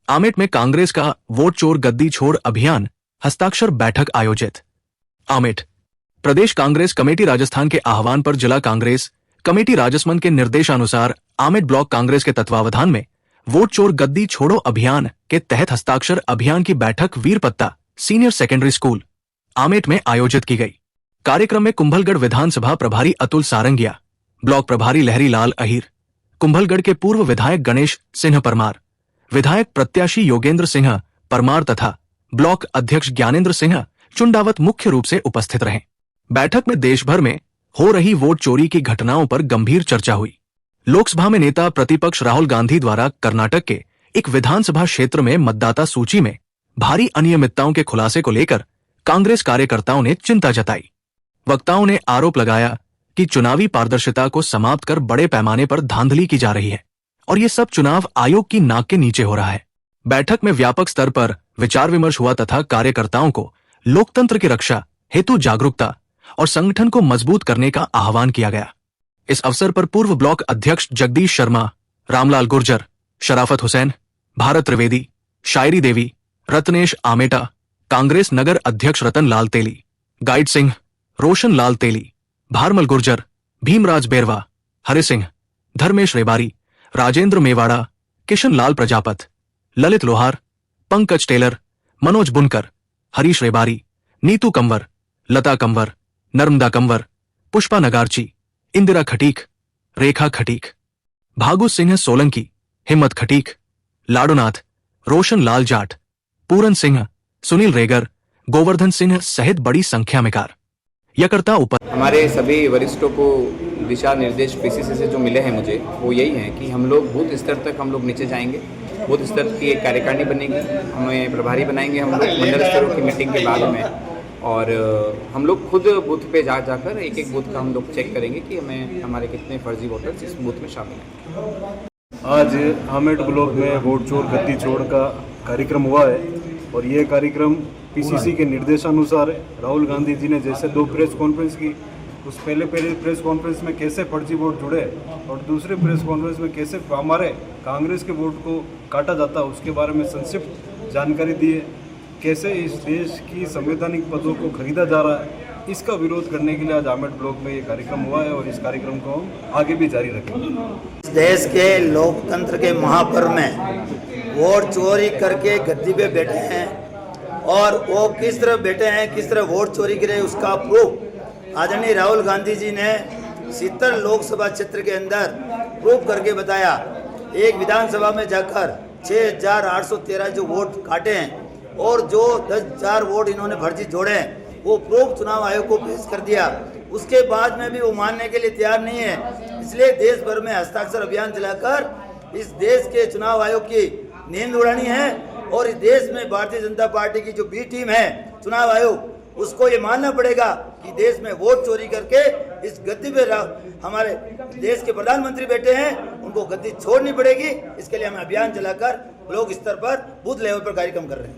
आमेट में कांग्रेस का वोट चोर गद्दी छोड़ अभियान हस्ताक्षर बैठक आयोजित। आमेट प्रदेश कांग्रेस कमेटी राजस्थान के आह्वान पर जिला कांग्रेस कमेटी राजसमंद के निर्देशानुसार आमेट ब्लॉक कांग्रेस के तत्वावधान में वोट चोर गद्दी छोड़ो अभियान के तहत हस्ताक्षर अभियान की बैठक वीरपत्ता सीनियर सेकेंडरी स्कूल आमेट में आयोजित की गई। कार्यक्रम में कुंभलगढ़ विधानसभा प्रभारी अतुल सारंगिया, ब्लॉक प्रभारी लहरी लाल अहीर, कुंभलगढ़ के पूर्व विधायक गणेश सिंह परमार, विधायक प्रत्याशी योगेंद्र सिंह परमार तथा ब्लॉक अध्यक्ष ज्ञानेंद्र सिंह चुंडावत मुख्य रूप से उपस्थित रहे। बैठक में देश भर में हो रही वोट चोरी की घटनाओं पर गंभीर चर्चा हुई। लोकसभा में नेता प्रतिपक्ष राहुल गांधी द्वारा कर्नाटक के एक विधानसभा क्षेत्र में मतदाता सूची में भारी अनियमितताओं के खुलासे को लेकर कांग्रेस कार्यकर्ताओं ने चिंता जताई। वक्ताओं ने आरोप लगाया कि चुनावी पारदर्शिता को समाप्त कर बड़े पैमाने पर धांधली की जा रही है और ये सब चुनाव आयोग की नाक के नीचे हो रहा है। बैठक में व्यापक स्तर पर विचार विमर्श हुआ तथा कार्यकर्ताओं को लोकतंत्र की रक्षा हेतु जागरूकता और संगठन को मजबूत करने का आह्वान किया गया। इस अवसर पर पूर्व ब्लॉक अध्यक्ष जगदीश शर्मा, रामलाल गुर्जर, शराफत हुसैन, भारत त्रिवेदी, शायरी देवी, रत्नेश आमेटा, कांग्रेस नगर अध्यक्ष रतन लाल तेली, गाइड सिंह, रोशन लाल तेली, भारमल गुर्जर, भीमराज बेरवा, हरि सिंह, धर्मेश रेबारी, राजेंद्र मेवाड़ा, किशन लाल प्रजापत, ललित लोहार, पंकज टेलर, मनोज बुनकर, हरीश रेबारी, नीतू कंवर, लता कंवर, नर्मदा कंवर, पुष्पा नगारची, इंदिरा खटीक, रेखा खटीक, भागु सिंह सोलंकी, हिम्मत खटीक, लाडोनाथ, रोशन लाल जाट, पूरन सिंह, सुनील रेगर, गोवर्धन सिंह सहित बड़ी संख्या में कार्यकर्ता हमारे सभी वरिष्ठों को दिशा निर्देश पीसीसी से जो मिले हैं मुझे, वो यही है कि हम लोग बूथ स्तर तक हम लोग नीचे जाएंगे। बूथ स्तर की एक कार्यकारिणी बनेगी, हमें प्रभारी बनाएंगे हम लोग मंडल स्तरों की मीटिंग के बाद में, और हम लोग खुद बूथ पे जाकर एक एक बूथ का हम लोग चेक करेंगे कि हमें हमारे कितने फर्जी वोटर्स इस बूथ में शामिल हैं। आज आमेट ब्लॉक में वोट चोर गद्दी छोड़ का कार्यक्रम हुआ है और ये कार्यक्रम पीसीसी के निर्देशानुसार है। राहुल गांधी जी ने जैसे 2 प्रेस कॉन्फ्रेंस की, उस पहले प्रेस कॉन्फ्रेंस में कैसे फर्जी वोट जुड़े और दूसरे प्रेस कॉन्फ्रेंस में कैसे हमारे कांग्रेस के वोट को काटा जाता है उसके बारे में संक्षिप्त जानकारी दी है। कैसे इस देश की संवैधानिक पदों को खरीदा जा रहा है, इसका विरोध करने के लिए आज आमेट ब्लॉक में ये कार्यक्रम हुआ है और इस कार्यक्रम को हम आगे भी जारी रखेंगे। इस देश के लोकतंत्र के महापर्व में वोट चोरी करके गद्दी पे बैठे हैं और वो किस तरह बैठे हैं, किस तरह वोट चोरी करे, उसका प्रूफ आदरणीय राहुल गांधी जी ने 70 लोकसभा क्षेत्र के अंदर प्रूफ करके बताया। एक विधानसभा में जाकर 6,813 जो वोट काटे हैं और जो 10,000 वोट इन्होंने फर्जी जोड़े हैं, वो प्रूफ चुनाव आयोग को पेश कर दिया। उसके बाद में भी वो मानने के लिए तैयार नहीं है। इसलिए देश भर में हस्ताक्षर अभियान चलाकर इस देश के चुनाव आयोग की नींद उड़ानी है और इस देश में भारतीय जनता पार्टी की जो बी टीम है चुनाव आयोग, उसको ये मानना पड़ेगा कि देश में वोट चोरी करके इस गद्दी पे हमारे देश के प्रधानमंत्री बैठे हैं, उनको गद्दी छोड़नी पड़ेगी। इसके लिए हम अभियान चलाकर ब्लॉक स्तर पर बूथ लेवल पर कार्यक्रम कर रहे हैं।